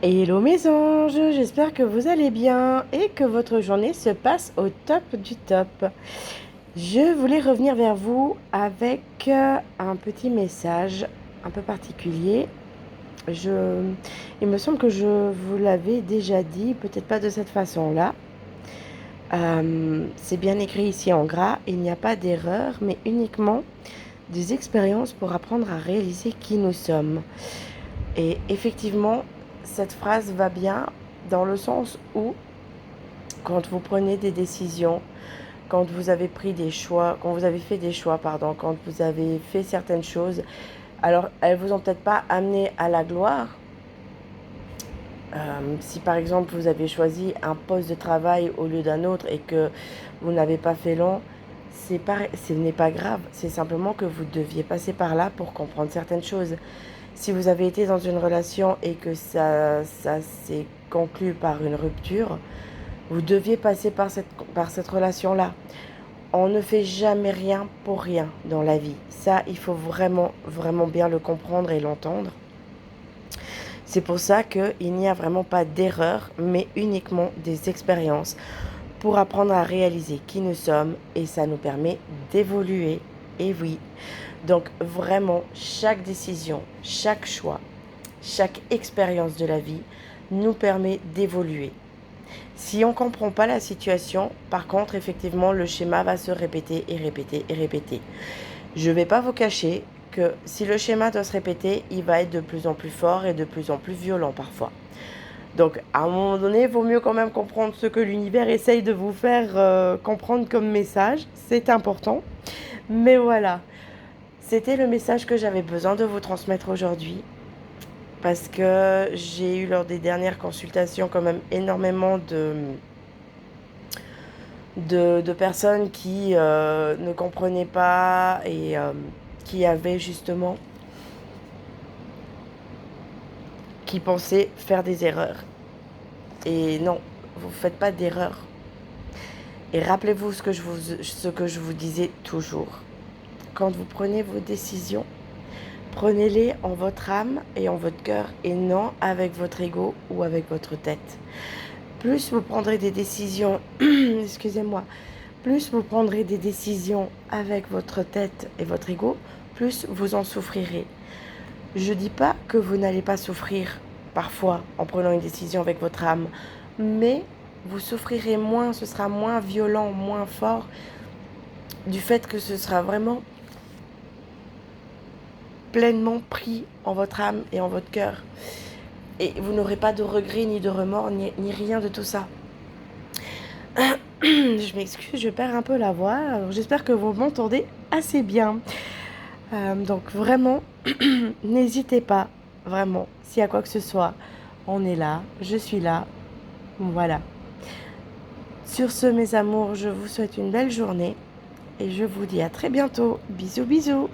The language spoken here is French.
Hello mes anges, j'espère que vous allez bien et que votre journée se passe au top du top. Je voulais revenir vers vous avec un petit message un peu particulier. Il me semble que je vous l'avais déjà dit, peut-être pas de cette façon-là. C'est bien écrit ici en gras, il n'y a pas d'erreur, mais uniquement des expériences pour apprendre à réaliser qui nous sommes. Et effectivement, cette phrase va bien dans le sens où, quand vous prenez des décisions, quand vous avez pris des choix, quand vous avez fait des choix, pardon, quand vous avez fait certaines choses, alors elles vous ont peut-être pas amené à la gloire. Si par exemple vous avez choisi un poste de travail au lieu d'un autre et que vous n'avez pas fait long, ce n'est pas grave. C'est simplement que vous deviez passer par là pour comprendre certaines choses. Si vous avez été dans une relation et que ça s'est conclu par une rupture, vous deviez passer par cette relation-là. On ne fait jamais rien pour rien dans la vie. Ça, il faut vraiment, vraiment bien le comprendre et l'entendre. C'est pour ça qu'il n'y a vraiment pas d'erreur, mais uniquement des expériences pour apprendre à réaliser qui nous sommes et ça nous permet d'évoluer. Et oui, donc vraiment, chaque décision, chaque choix, chaque expérience de la vie nous permet d'évoluer. Si on ne comprend pas la situation, par contre, effectivement, le schéma va se répéter et répéter et répéter. Je ne vais pas vous cacher que si le schéma doit se répéter, il va être de plus en plus fort et de plus en plus violent parfois. Donc, à un moment donné, il vaut mieux quand même comprendre ce que l'univers essaye de vous faire comprendre comme message. C'est important. Mais voilà, c'était le message que j'avais besoin de vous transmettre aujourd'hui. Parce que j'ai eu lors des dernières consultations quand même énormément de personnes qui ne comprenaient pas et qui avaient justement, qui pensaient faire des erreurs. Et non, vous ne faites pas d'erreurs. Et rappelez-vous ce que je vous disais toujours. Quand vous prenez vos décisions, prenez-les en votre âme et en votre cœur et non avec votre ego ou avec votre tête. Plus vous prendrez des décisions, excusez-moi, plus vous prendrez des décisions avec votre tête et votre ego, plus vous en souffrirez. Je ne dis pas que vous n'allez pas souffrir parfois en prenant une décision avec votre âme, mais vous souffrirez moins, ce sera moins violent, moins fort, du fait que ce sera vraiment pleinement pris en votre âme et en votre cœur. Et vous n'aurez pas de regrets, ni de remords, ni rien de tout ça. Je m'excuse, je perds un peu la voix. Alors j'espère que vous m'entendez assez bien. Donc vraiment, n'hésitez pas, vraiment, s'il y a quoi que ce soit, on est là, je suis là. Voilà. Sur ce, mes amours, je vous souhaite une belle journée et je vous dis à très bientôt. Bisous, bisous.